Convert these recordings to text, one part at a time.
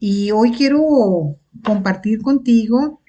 Y hoy quiero compartir contigo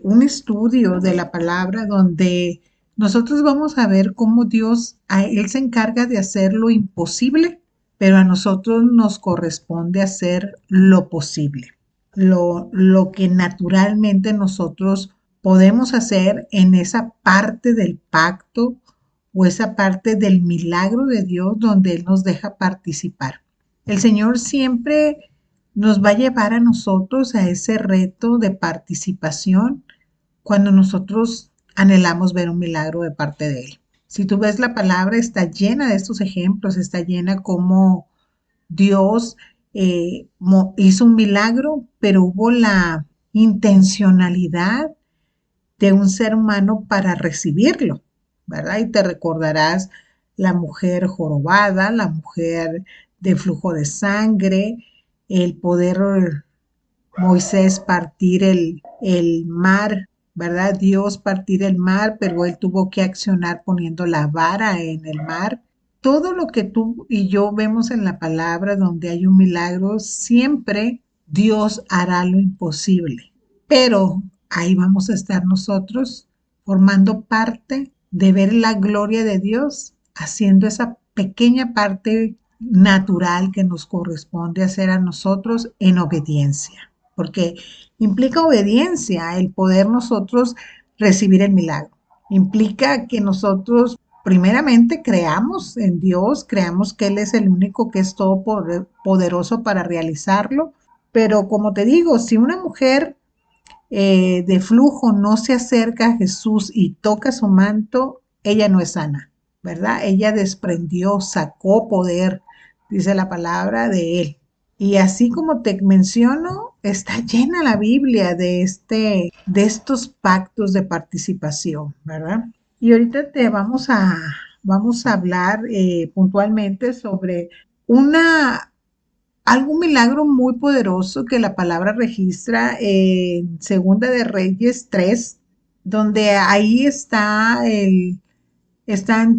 un estudio de la palabra donde nosotros vamos a ver cómo Dios, Él se encarga de hacer lo imposible, pero a nosotros nos corresponde hacer lo posible, lo que naturalmente nosotros podemos hacer en esa parte del pacto o esa parte del milagro de Dios donde Él nos deja participar. El Señor siempre nos va a llevar a nosotros a ese reto de participación cuando nosotros anhelamos ver un milagro de parte de Él. Si tú ves la palabra, está llena de estos ejemplos, está llena como Dios hizo un milagro, pero hubo la intencionalidad de un ser humano para recibirlo, ¿verdad? Y te recordarás la mujer jorobada, la mujer de flujo de sangre, el poder Moisés partir el mar, ¿verdad? Dios partir el mar, pero él tuvo que accionar poniendo la vara en el mar. Todo lo que tú y yo vemos en la palabra donde hay un milagro, siempre Dios hará lo imposible. Pero ahí vamos a estar nosotros formando parte de ver la gloria de Dios, haciendo esa pequeña parte natural que nos corresponde hacer a nosotros en obediencia, porque implica obediencia el poder nosotros recibir el milagro. Implica que nosotros primeramente creamos en Dios, creamos que Él es el único que es todo poderoso para realizarlo, pero como te digo, si una mujer de flujo no se acerca a Jesús y toca su manto, ella no es sana, ¿verdad? Ella desprendió, sacó poder, dice la palabra de él. Y así como te menciono, está llena la Biblia de estos pactos de participación, ¿verdad? Y ahorita vamos a hablar puntualmente sobre una algún milagro muy poderoso que la palabra registra en Segunda de Reyes 3, donde ahí están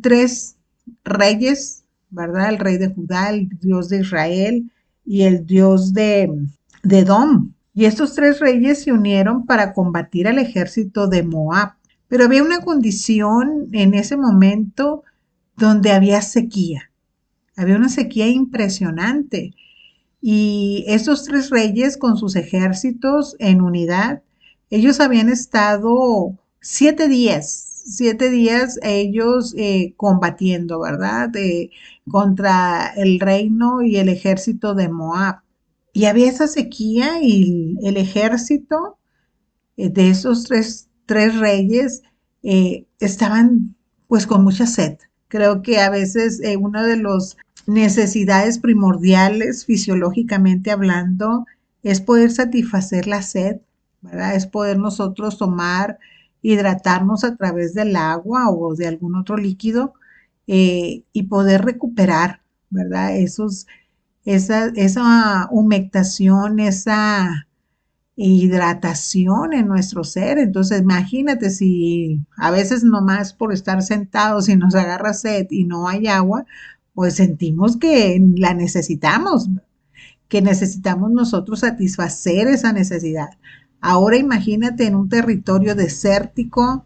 tres reyes, ¿verdad? El rey de Judá, el Dios de Israel y el Dios de Edom. Y estos tres reyes se unieron para combatir al ejército de Moab. Pero había una condición en ese momento donde había sequía. Había una sequía impresionante. Y esos tres reyes con sus ejércitos en unidad, ellos habían estado 7 días ellos combatiendo, ¿verdad? Contra el reino y el ejército de Moab. Y había esa sequía y el ejército de esos tres reyes estaban pues con mucha sed. Creo que a veces uno de los necesidades primordiales fisiológicamente hablando es poder satisfacer la sed, ¿verdad? Es poder nosotros tomar, hidratarnos a través del agua o de algún otro líquido y poder recuperar, ¿verdad? Esa humectación, esa hidratación en nuestro ser. Entonces, imagínate si a veces nomás por estar sentados y nos agarra sed y no hay agua, pues sentimos que la necesitamos, que necesitamos nosotros satisfacer esa necesidad. Ahora imagínate en un territorio desértico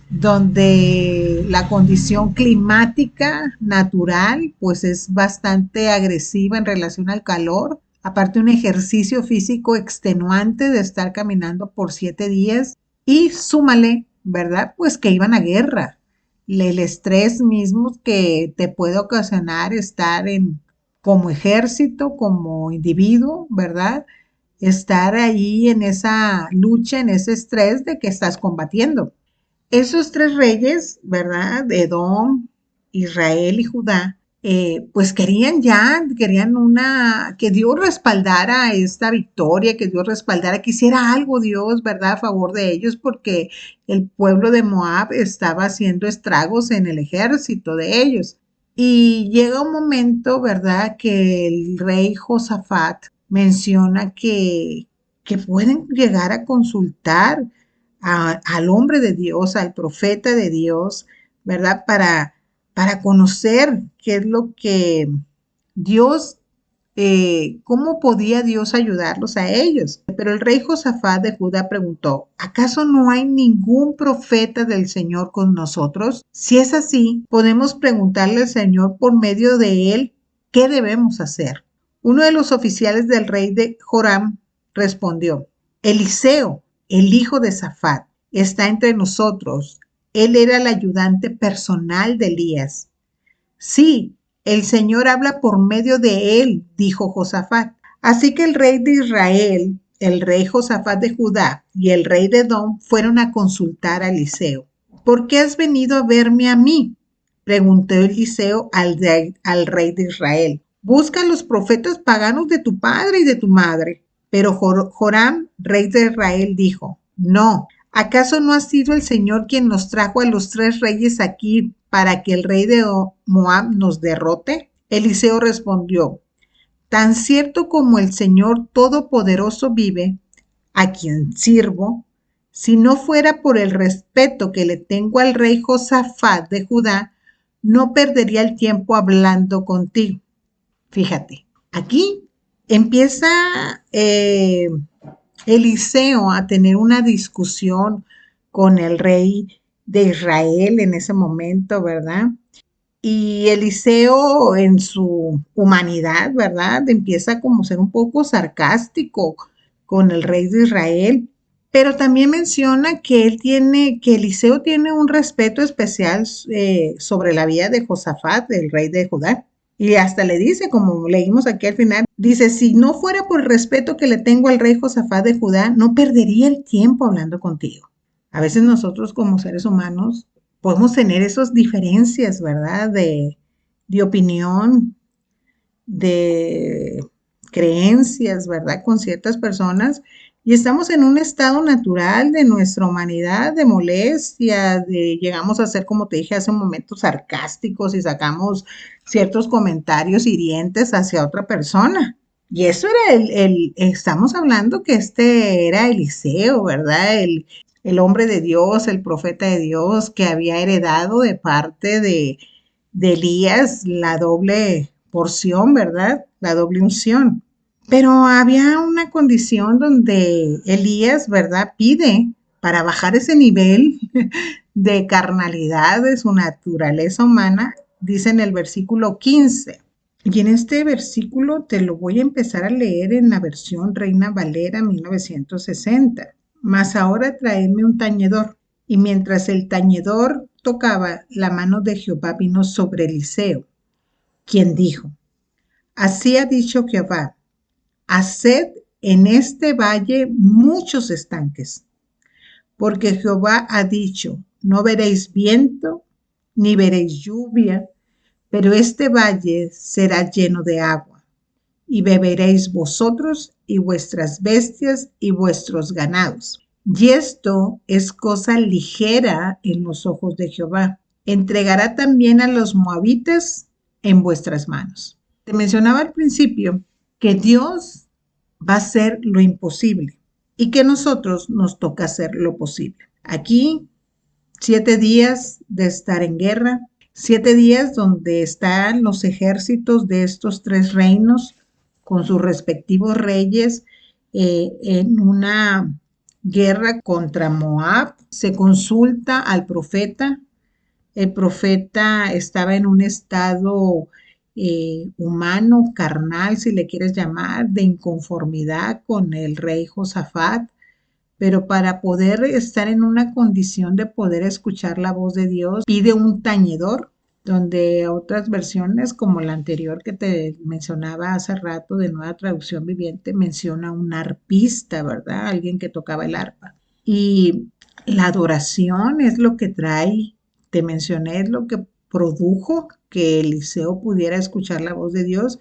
donde la condición climática natural pues es bastante agresiva en relación al calor. Aparte un ejercicio físico extenuante de estar caminando por 7 días y súmale, ¿verdad? Pues que iban a guerra. El estrés mismo que te puede ocasionar estar como ejército, como individuo, ¿verdad? Estar ahí en esa lucha, en ese estrés de que estás combatiendo. Esos tres reyes, ¿verdad? De Edom, Israel y Judá, pues querían que Dios respaldara esta victoria, que Dios respaldara, que hiciera algo Dios, ¿verdad? A favor de ellos, porque el pueblo de Moab estaba haciendo estragos en el ejército de ellos. Y llega un momento, ¿verdad?, que el rey Josafat menciona que pueden llegar a consultar al hombre de Dios, al profeta de Dios, ¿verdad? Para conocer qué es lo que Dios cómo podía Dios ayudarlos a ellos. Pero el rey Josafat de Judá preguntó, ¿acaso no hay ningún profeta del Señor con nosotros? Si es así, podemos preguntarle al Señor por medio de él qué debemos hacer. Uno de los oficiales del rey de Joram respondió, Eliseo, el hijo de Safat, está entre nosotros. Él era el ayudante personal de Elías. Sí, el Señor habla por medio de él, dijo Josafat. Así que el rey de Israel, el rey Josafat de Judá y el rey de Edom fueron a consultar a Eliseo. ¿Por qué has venido a verme a mí? Preguntó Eliseo al rey de Israel. Busca a los profetas paganos de tu padre y de tu madre. Pero Joram, rey de Israel, dijo, no, ¿acaso no ha sido el Señor quien nos trajo a los 3 reyes aquí para que el rey de Moab nos derrote? Eliseo respondió, tan cierto como el Señor Todopoderoso vive, a quien sirvo, si no fuera por el respeto que le tengo al rey Josafat de Judá, no perdería el tiempo hablando contigo. Fíjate, aquí empieza Eliseo a tener una discusión con el rey de Israel en ese momento, ¿verdad? Y Eliseo en su humanidad, ¿verdad? Empieza como a ser un poco sarcástico con el rey de Israel, pero también menciona que que Eliseo tiene un respeto especial sobre la vida de Josafat, el rey de Judá. Y hasta le dice, como leímos aquí al final, dice, si no fuera por el respeto que le tengo al rey Josafat de Judá, no perdería el tiempo hablando contigo. A veces nosotros como seres humanos podemos tener esas diferencias, ¿verdad? De opinión, de creencias, ¿verdad? Con ciertas personas y estamos en un estado natural de nuestra humanidad, de molestia, llegamos a ser, como te dije hace un momento, sarcásticos y sacamos ciertos comentarios hirientes hacia otra persona. Y eso era estamos hablando que este era Eliseo, ¿verdad? El hombre de Dios, el profeta de Dios, que había heredado de parte de Elías la doble porción, ¿verdad? La doble unción. Pero había una condición donde Elías, ¿verdad? Pide para bajar ese nivel de carnalidad de su naturaleza humana, dice en el versículo 15. Y en este versículo te lo voy a empezar a leer en la versión Reina Valera 1960. Mas ahora traedme un tañedor. Y mientras el tañedor tocaba, la mano de Jehová vino sobre Eliseo, quien dijo, así ha dicho Jehová, haced en este valle muchos estanques, porque Jehová ha dicho, no veréis viento, ni veréis lluvia, pero este valle será lleno de agua, y beberéis vosotros y vuestras bestias y vuestros ganados. Y esto es cosa ligera en los ojos de Jehová. Entregará también a los moabitas en vuestras manos. Te mencionaba al principio que Dios va a hacer lo imposible y que nosotros nos toca hacer lo posible. Aquí, 7 días de estar en guerra, 7 días donde están los ejércitos de estos 3 reinos con sus respectivos reyes en una guerra contra Moab. Se consulta al profeta. El profeta estaba en un estado humano, carnal, si le quieres llamar, de inconformidad con el rey Josafat, pero para poder estar en una condición de poder escuchar la voz de Dios, pide un tañedor, donde otras versiones, como la anterior que te mencionaba hace rato de Nueva Traducción Viviente, menciona un arpista, ¿verdad? Alguien que tocaba el arpa. Y la adoración es lo que trae, te mencioné, es lo que produjo que Eliseo pudiera escuchar la voz de Dios.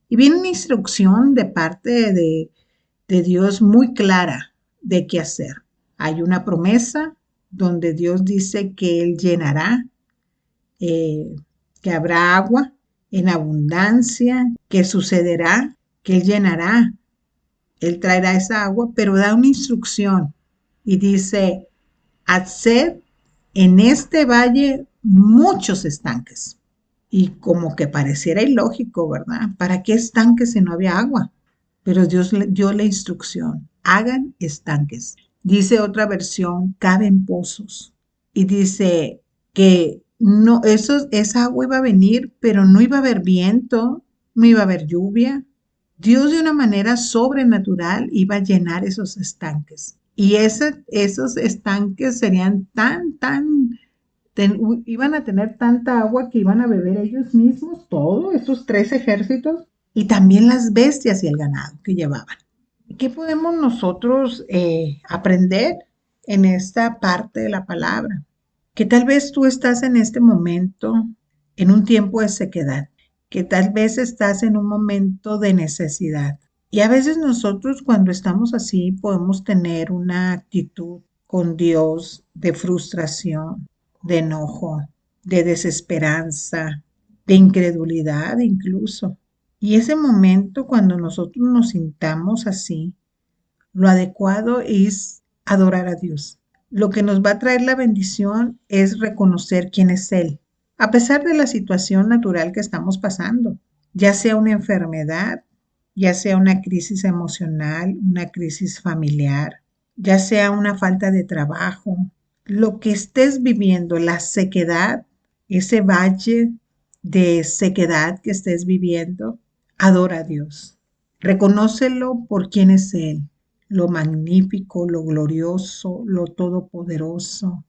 Y viene una instrucción de parte de Dios muy clara de qué hacer. Hay una promesa donde Dios dice que Él llenará, que habrá agua en abundancia, que sucederá, que Él llenará, Él traerá esa agua, pero da una instrucción y dice, haced en este valle muchos estanques. Y como que pareciera ilógico, ¿verdad? ¿Para qué estanques si no había agua? Pero Dios le dio la instrucción, hagan estanques. Dice otra versión, caben pozos. Y dice que no, esa agua iba a venir, pero no iba a haber viento, no iba a haber lluvia. Dios de una manera sobrenatural iba a llenar esos estanques. Y esos estanques serían iban a tener tanta agua que iban a beber ellos mismos, todos esos tres ejércitos, y también las bestias y el ganado que llevaban. ¿Qué podemos nosotros aprender en esta parte de la palabra? Que tal vez tú estás en este momento en un tiempo de sequedad, que tal vez estás en un momento de necesidad. Y a veces nosotros cuando estamos así podemos tener una actitud con Dios de frustración, de enojo, de desesperanza, de incredulidad incluso. Y ese momento cuando nosotros nos sintamos así, lo adecuado es adorar a Dios. Lo que nos va a traer la bendición es reconocer quién es Él, a pesar de la situación natural que estamos pasando, ya sea una enfermedad, ya sea una crisis emocional, una crisis familiar, ya sea una falta de trabajo, lo que estés viviendo, la sequedad, ese valle de sequedad que estés viviendo, adora a Dios. Reconócelo por quién es Él, lo magnífico, lo glorioso, lo todopoderoso,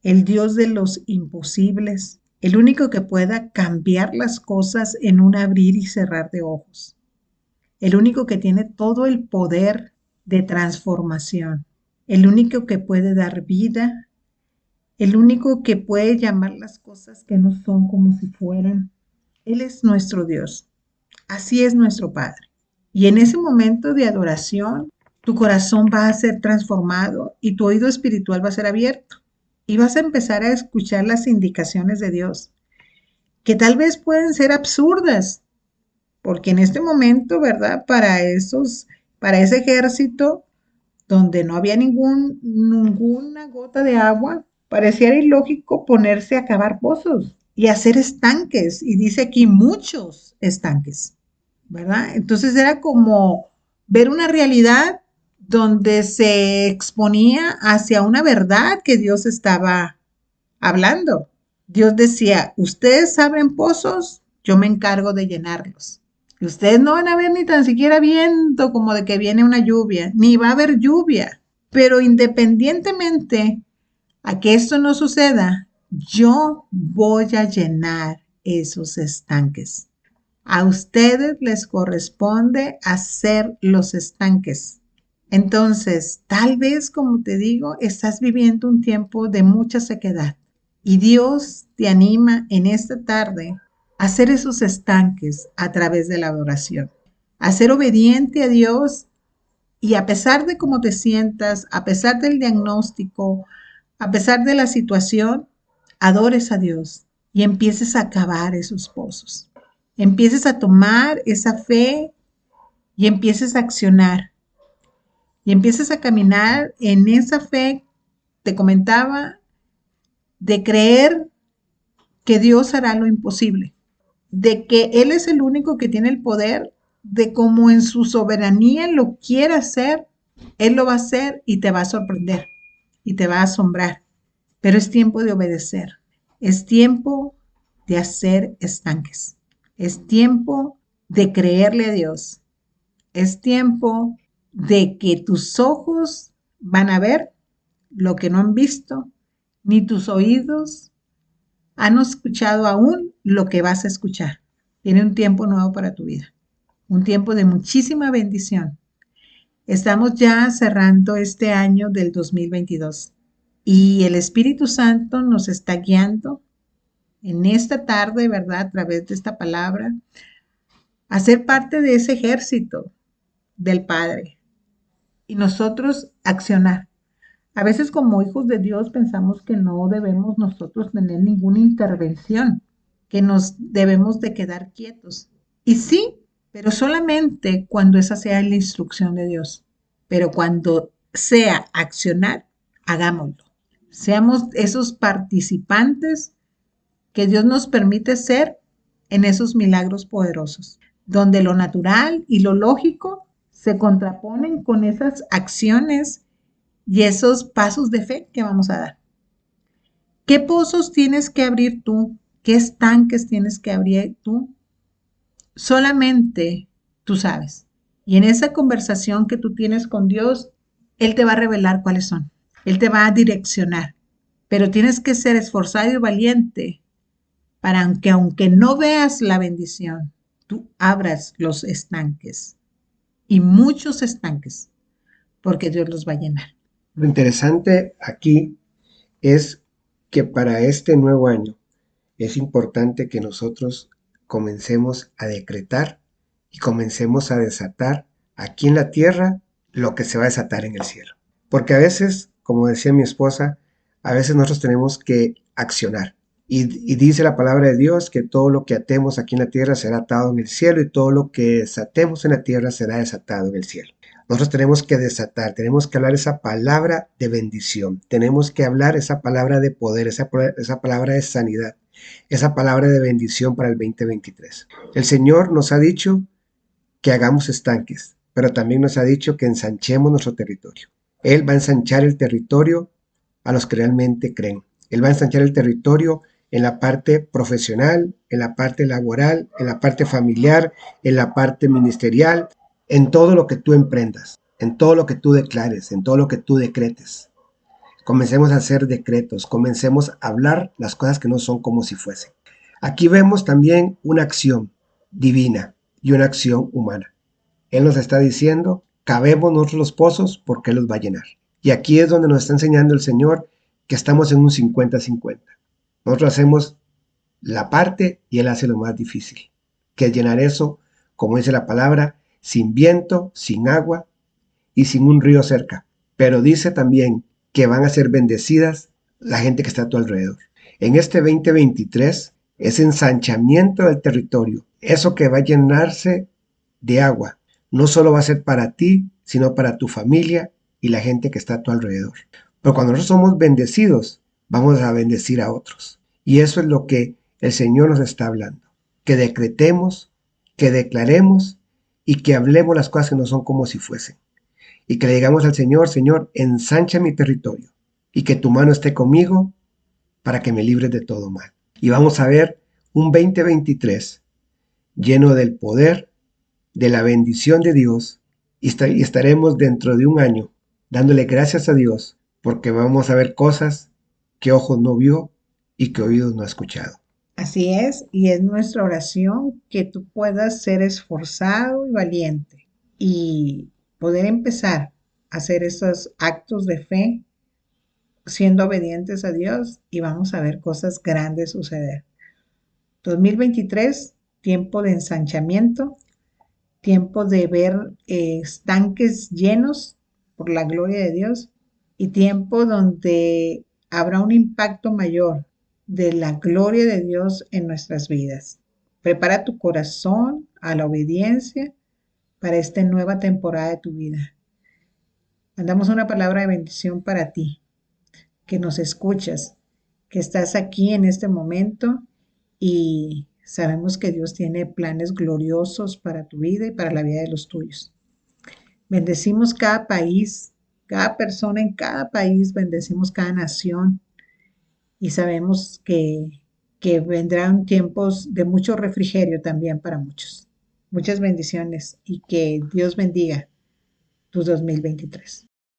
el Dios de los imposibles, el único que pueda cambiar las cosas en un abrir y cerrar de ojos, el único que tiene todo el poder de transformación, el único que puede dar vida, el único que puede llamar las cosas que no son como si fueran. Él es nuestro Dios, así es nuestro Padre. Y en ese momento de adoración, tu corazón va a ser transformado y tu oído espiritual va a ser abierto. Y vas a empezar a escuchar las indicaciones de Dios, que tal vez pueden ser absurdas, porque en este momento, ¿verdad? Para ese ejército donde no había ninguna gota de agua, pareciera ilógico ponerse a cavar pozos y hacer estanques. Y dice aquí muchos estanques, ¿verdad? Entonces era como ver una realidad donde se exponía hacia una verdad que Dios estaba hablando. Dios decía, ustedes abren pozos, yo me encargo de llenarlos. Y ustedes no van a ver ni tan siquiera viento como de que viene una lluvia, ni va a haber lluvia. Pero independientemente a que esto no suceda, yo voy a llenar esos estanques. A ustedes les corresponde hacer los estanques. Entonces, tal vez, como te digo, estás viviendo un tiempo de mucha sequedad y Dios te anima en esta tarde a hacer esos estanques a través de la adoración, a ser obediente a Dios y a pesar de cómo te sientas, a pesar del diagnóstico, a pesar de la situación, adores a Dios y empieces a cavar esos pozos. Empieces a tomar esa fe y empieces a accionar y empieces a caminar en esa fe, te comentaba, de creer que Dios hará lo imposible, de que Él es el único que tiene el poder, de cómo en su soberanía lo quiera hacer, Él lo va a hacer y te va a sorprender y te va a asombrar. Pero es tiempo de obedecer, es tiempo de hacer estanques, es tiempo de creerle a Dios, es tiempo de que tus ojos van a ver lo que no han visto, ni tus oídos han escuchado aún lo que vas a escuchar. Tiene un tiempo nuevo para tu vida, un tiempo de muchísima bendición. Estamos ya cerrando este año del 2022 y el Espíritu Santo nos está guiando en esta tarde, ¿verdad? A través de esta palabra, a ser parte de ese ejército del Padre y nosotros accionar. A veces como hijos de Dios pensamos que no debemos nosotros tener ninguna intervención, que nos debemos de quedar quietos. Y sí, pero solamente cuando esa sea la instrucción de Dios. Pero cuando sea accionar, hagámoslo. Seamos esos participantes que Dios nos permite ser en esos milagros poderosos, donde lo natural y lo lógico se contraponen con esas acciones y esos pasos de fe que vamos a dar. ¿Qué pozos tienes que abrir tú? ¿Qué estanques tienes que abrir tú? Solamente tú sabes. Y en esa conversación que tú tienes con Dios, Él te va a revelar cuáles son. Él te va a direccionar. Pero tienes que ser esforzado y valiente para que aunque no veas la bendición, tú abras los estanques y muchos estanques, porque Dios los va a llenar. Lo interesante aquí es que para este nuevo año es importante que nosotros comencemos a decretar y comencemos a desatar aquí en la tierra lo que se va a desatar en el cielo. Porque a veces, como decía mi esposa, a veces nosotros tenemos que accionar. Y dice la palabra de Dios que todo lo que atemos aquí en la tierra será atado en el cielo y todo lo que desatemos en la tierra será desatado en el cielo. Nosotros tenemos que desatar, tenemos que hablar esa palabra de bendición, tenemos que hablar esa palabra de poder, esa palabra de sanidad, esa palabra de bendición para el 2023. El Señor nos ha dicho que hagamos estanques, pero también nos ha dicho que ensanchemos nuestro territorio. Él va a ensanchar el territorio a los que realmente creen. Él va a ensanchar el territorio en la parte profesional, en la parte laboral, en la parte familiar, en la parte ministerial, en todo lo que tú emprendas, en todo lo que tú declares, en todo lo que tú decretes. Comencemos a hacer decretos, comencemos a hablar las cosas que no son como si fuesen. Aquí vemos también una acción divina y una acción humana. Él nos está diciendo, cavemos nosotros los pozos porque Él los va a llenar. Y aquí es donde nos está enseñando el Señor que estamos en un 50-50. Nosotros hacemos la parte y Él hace lo más difícil, que es llenar eso, como dice la palabra, sin viento, sin agua y sin un río cerca. Pero dice también que van a ser bendecidas la gente que está a tu alrededor. En este 2023, ese ensanchamiento del territorio, eso que va a llenarse de agua, no solo va a ser para ti, sino para tu familia y la gente que está a tu alrededor. Pero cuando nosotros somos bendecidos, vamos a bendecir a otros. Y eso es lo que el Señor nos está hablando. Que decretemos, que declaremos y que hablemos las cosas que no son como si fuesen. Y que le digamos al Señor, Señor, ensancha mi territorio y que tu mano esté conmigo para que me libres de todo mal. Y vamos a ver un 2023 lleno del poder, de la bendición de Dios y estaremos dentro de un año dándole gracias a Dios porque vamos a ver cosas que ojos no vio y que oídos no ha escuchado. Así es, y es nuestra oración que tú puedas ser esforzado y valiente y poder empezar a hacer esos actos de fe siendo obedientes a Dios y vamos a ver cosas grandes suceder. 2023, tiempo de ensanchamiento, tiempo de ver estanques llenos por la gloria de Dios y tiempo donde habrá un impacto mayor de la gloria de Dios en nuestras vidas. Prepara tu corazón a la obediencia para esta nueva temporada de tu vida. Mandamos una palabra de bendición para ti, que nos escuchas, que estás aquí en este momento y sabemos que Dios tiene planes gloriosos para tu vida y para la vida de los tuyos. Bendecimos cada país, cada persona en cada país, bendecimos cada nación y sabemos que vendrán tiempos de mucho refrigerio también para muchos. Muchas bendiciones y que Dios bendiga tu 2023.